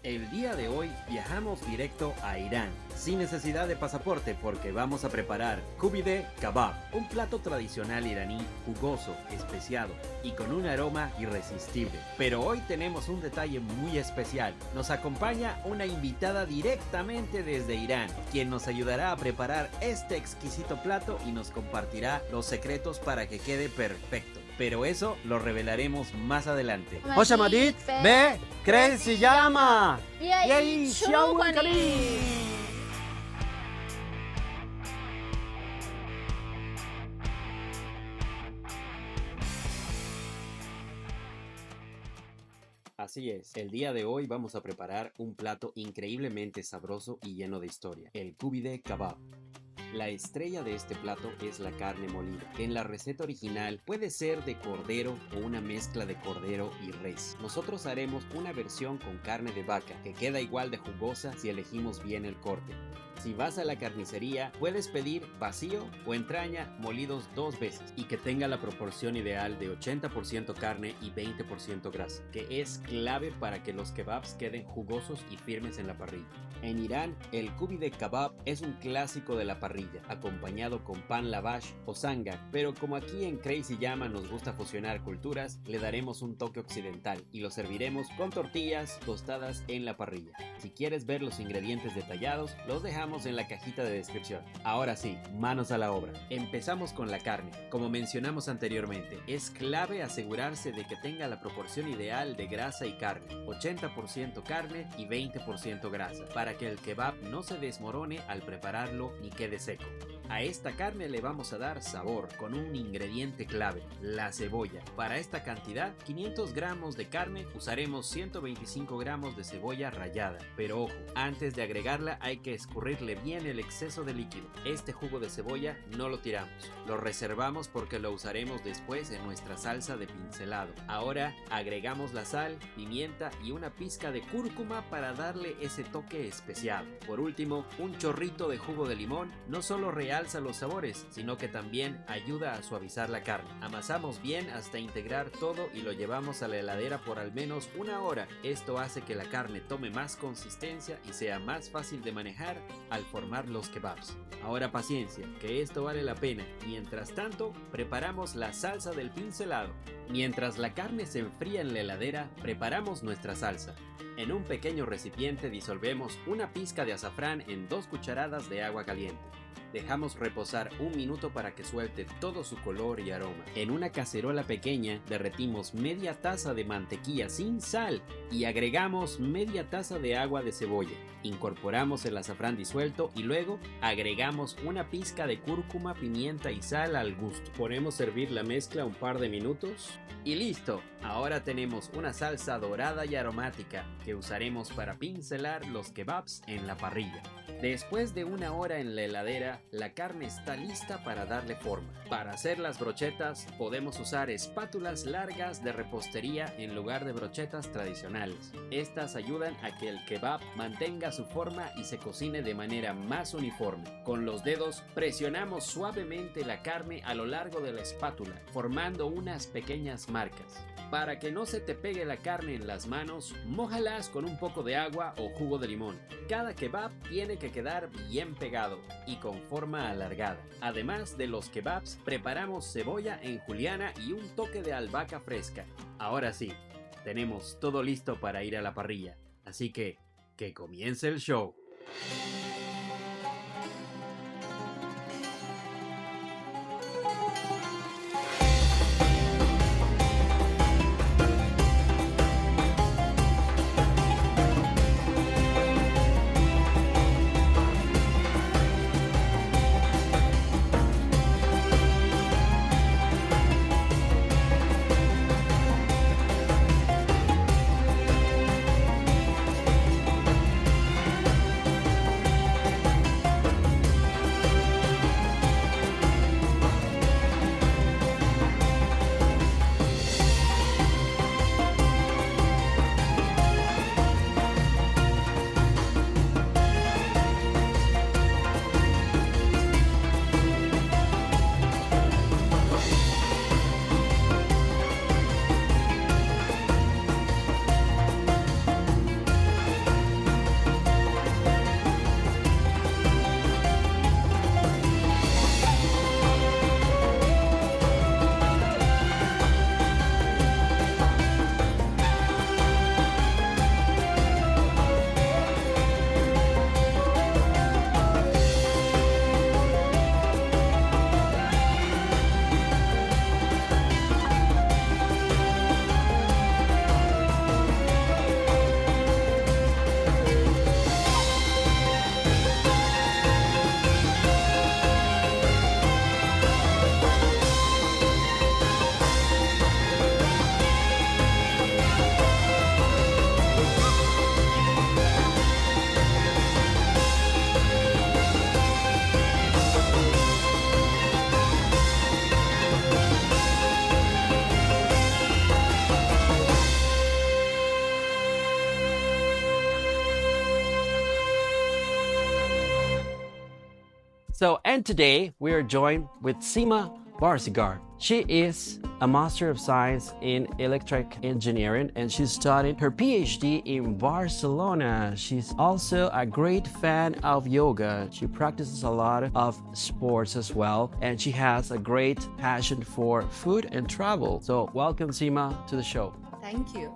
El día de hoy viajamos directo a Irán, sin necesidad de pasaporte porque vamos a preparar Koobideh Kabob, un plato tradicional iraní jugoso, especiado y con un aroma irresistible. Pero hoy tenemos un detalle muy especial. Nos acompaña una invitada directamente desde Irán, quien nos ayudará a preparar este exquisito plato y nos compartirá los secretos para que quede perfecto. Pero eso lo revelaremos más adelante. خوش آمدید به Kraazy Llama. یای شو کنید. Así es, el día de hoy vamos a preparar un plato increíblemente sabroso y lleno de historia, el Koobideh Kabob. La estrella de este plato es la carne molida. En la receta original puede ser de cordero o una mezcla de cordero y res. Nosotros haremos una versión con carne de vaca, que queda igual de jugosa si elegimos bien el corte. Si vas a la carnicería, puedes pedir vacío o entraña molidos 2 veces y que tenga la proporción ideal de 80% carne y 20% grasa, que es clave para que los kebabs queden jugosos y firmes en la parrilla. En Irán, el Koobideh Kabob es un clásico de la parrilla, acompañado con pan lavash o sanga, pero como aquí en Kraazy Llama nos gusta fusionar culturas, le daremos un toque occidental y lo serviremos con tortillas tostadas en la parrilla. Si quieres ver los ingredientes detallados, los dejamos en la cajita de descripción. Ahora sí, manos a la obra. Empezamos con la carne. Como mencionamos anteriormente, es clave asegurarse de que tenga la proporción ideal de grasa y carne, 80% carne y 20% grasa, para que el kebab no se desmorone al prepararlo ni quede seco. A esta carne le vamos a dar sabor con un ingrediente clave, la cebolla. Para esta cantidad, 500 gramos de carne, usaremos 125 gramos de cebolla rallada. Pero ojo, antes de agregarla hay que escurrirle bien el exceso de líquido. Este jugo de cebolla no lo tiramos, lo reservamos porque lo usaremos después en nuestra salsa de pincelado. Ahora agregamos la sal, pimienta y una pizca de cúrcuma para darle ese toque especial. Por último, un chorrito de jugo de limón no solo realza los sabores, sino que también ayuda a suavizar la carne. Amasamos bien hasta integrar todo y lo llevamos a la heladera por al menos 1 hora. Esto hace que la carne tome más consistencia y sea más fácil de manejar al formar los kebabs. Ahora paciencia, que esto vale la pena. Mientras tanto, preparamos la salsa del pincelado. Mientras la carne se enfría en la heladera, preparamos nuestra salsa. En un pequeño recipiente disolvemos una pizca de azafrán en 2 cucharadas de agua caliente. Dejamos reposar 1 minuto para que suelte todo su color y aroma. En una cacerola pequeña derretimos media taza de mantequilla sin sal y agregamos media taza de agua de cebolla. Incorporamos el azafrán disuelto y luego agregamos una pizca de cúrcuma, pimienta y sal al gusto. Ponemos a hervir la mezcla un par de minutos y listo. Ahora tenemos una salsa dorada y aromática que usaremos para pincelar los kebabs en la parrilla. Después de 1 hora en la heladera, la carne está lista para darle forma. Para hacer las brochetas podemos usar espátulas largas de repostería en lugar de brochetas tradicionales. Estas ayudan a que el kebab mantenga su forma y se cocine de manera más uniforme. Con los dedos presionamos suavemente la carne a lo largo de la espátula, formando unas pequeñas marcas. Para que no se te pegue la carne en las manos, mójalas con un poco de agua o jugo de limón. Cada kebab tiene que quedar bien pegado y con forma alargada. Además de los kebabs, preparamos cebolla en juliana y un toque de albahaca fresca. Ahora sí, tenemos todo listo para ir a la parrilla. Así que comience el show. And today we are joined with Sima Barsigar. She is a Master of Science in Electric Engineering and she studied her PhD in Barcelona. She's also a great fan of yoga. She practices a lot of sports as well and she has a great passion for food and travel. So welcome Sima to the show. Thank you.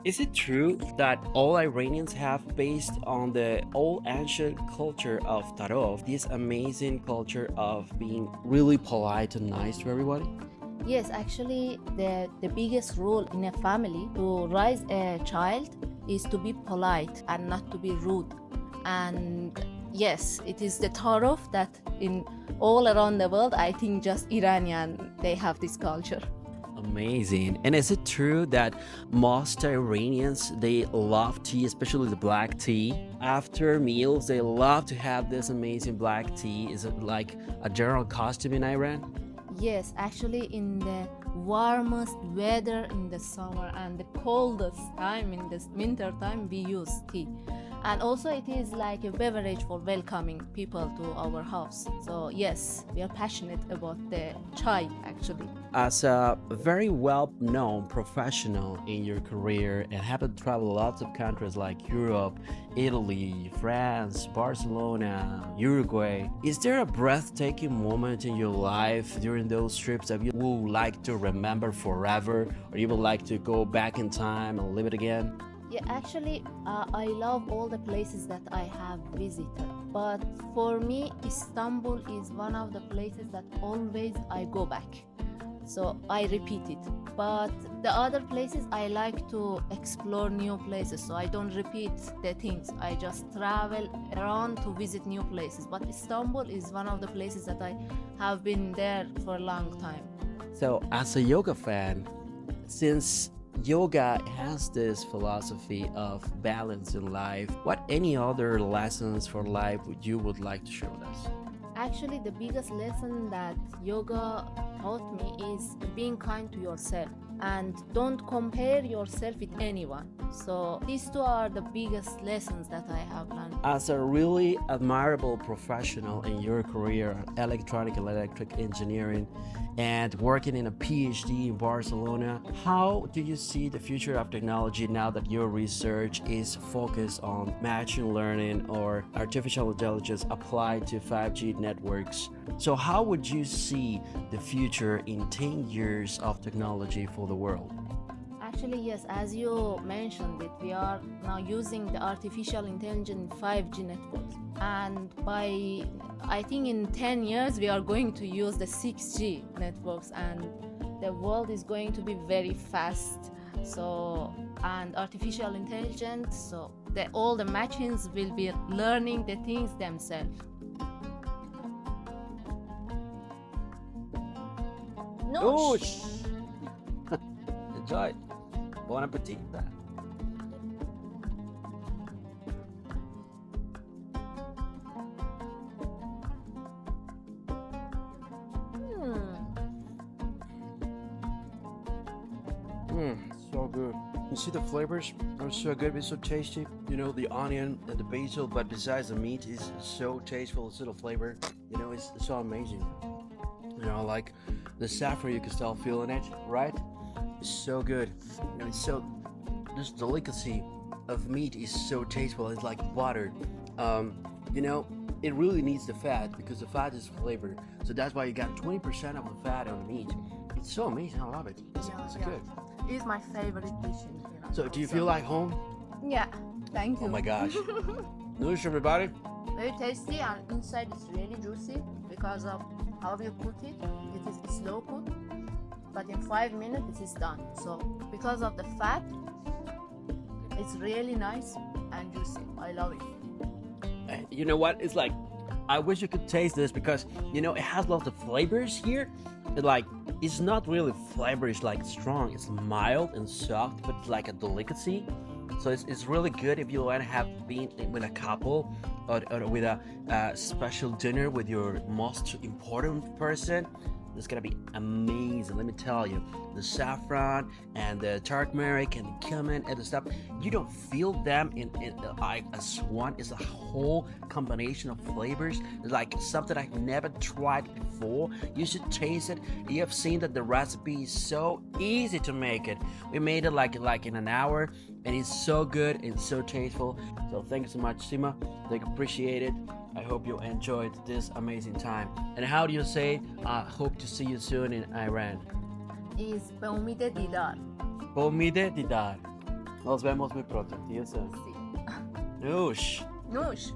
Is it true that all Iranians have based on the old ancient culture of tarov, this amazing culture of being really polite and nice to everybody? Yes, actually, the biggest rule in a family to raise a child is to be polite and not to be rude. And yes, it is the tarov that in all around the world, I think just Iranian, they have this culture. Amazing. And is it true that most Iranians, they love tea, especially the black tea? After meals, they love to have this amazing black tea. Is it like a general custom in Iran? Yes, actually in the warmest weather in the summer and the coldest time in the winter time, we use tea. And also it is like a beverage for welcoming people to our house. So yes, we are passionate about the chai actually. As a very well-known professional in your career and happen to travel lots of countries like Europe, Italy, France, Barcelona, Uruguay, is there a breathtaking moment in your life during those trips that you would like to remember forever or you would like to go back in time and live it again? Yeah, actually, I love all the places that I have visited. But for me, Istanbul is one of the places that always I go back. So I repeat it. But the other places, I like to explore new places. So I don't repeat the things. I just travel around to visit new places. But Istanbul is one of the places that I have been there for a long time. So as a yoga fan, since yoga has this philosophy of balance in life, what any other lessons for life would like to share with us? Actually, the biggest lesson that yoga taught me is being kind to yourself and don't compare yourself with anyone. So these two are the biggest lessons that I have learned. As a really admirable professional in your career, electric engineering, and working in a PhD in Barcelona, how do you see the future of technology now that your research is focused on machine learning or artificial intelligence applied to 5G networks? So how would you see the future in 10 years of technology for the world? Actually, yes, as you mentioned it, we are now using the artificial intelligence 5G networks. And by, I think in 10 years, we are going to use the 6G networks and the world is going to be very fast. So, and artificial intelligence, so all the machines will be learning the things themselves. No. Enjoy. Bon appetit. So good. You see the flavors are so good, it's so tasty. You know, the onion and the basil, but besides the meat is so tasteful, it's little flavor. You know, it's so amazing. You know, like the saffron, you can still feel in it, right? It's so good. You know, it's so, this delicacy of meat is so tasteful. It's like butter. You know, it really needs the fat because the fat is flavor. So that's why you got 20% of the fat on the meat. It's so amazing. I love it. It's good. It's my favorite dish in Iran. So do you feel like home? Yeah, thank you. Oh my gosh. Nourish everybody. Very tasty and inside it's really juicy because of how you cook it. It is slow cooked, but in 5 minutes it is done. So because of the fat, it's really nice and juicy. I love it. You know what? It's like, I wish you could taste this because, you know, it has lots of flavors here. It's not really flavor, it's like strong. It's mild and soft, but it's like a delicacy. So it's really good if you want to have been with a couple or with a special dinner with your most important person. It's gonna be amazing. Let me tell you, the saffron and the turmeric and the cumin and the stuff, you don't feel them in like as one. It's a whole combination of flavors. It's like something I've never tried before. You should taste it. You have seen that the recipe is so easy to make it. We made it like in an hour, and it's so good and so tasteful. So thank you so much, Sima. Like, appreciate it. I hope you enjoyed this amazing time. And how do you say hope to see you soon in Iran? Is به امید دیدار. با امید دیدار. Nos vemos muy pronto. See you soon. Sí. Noosh. Nush.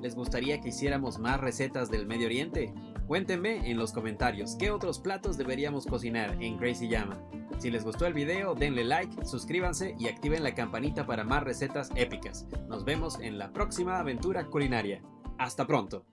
¿Les gustaría que hiciéramos más recetas del Medio Oriente? Cuéntenme en los comentarios qué otros platos deberíamos cocinar en Kraazy Llama. Si les gustó el video, denle like, suscríbanse y activen la campanita para más recetas épicas. Nos vemos en la próxima aventura culinaria. ¡Hasta pronto!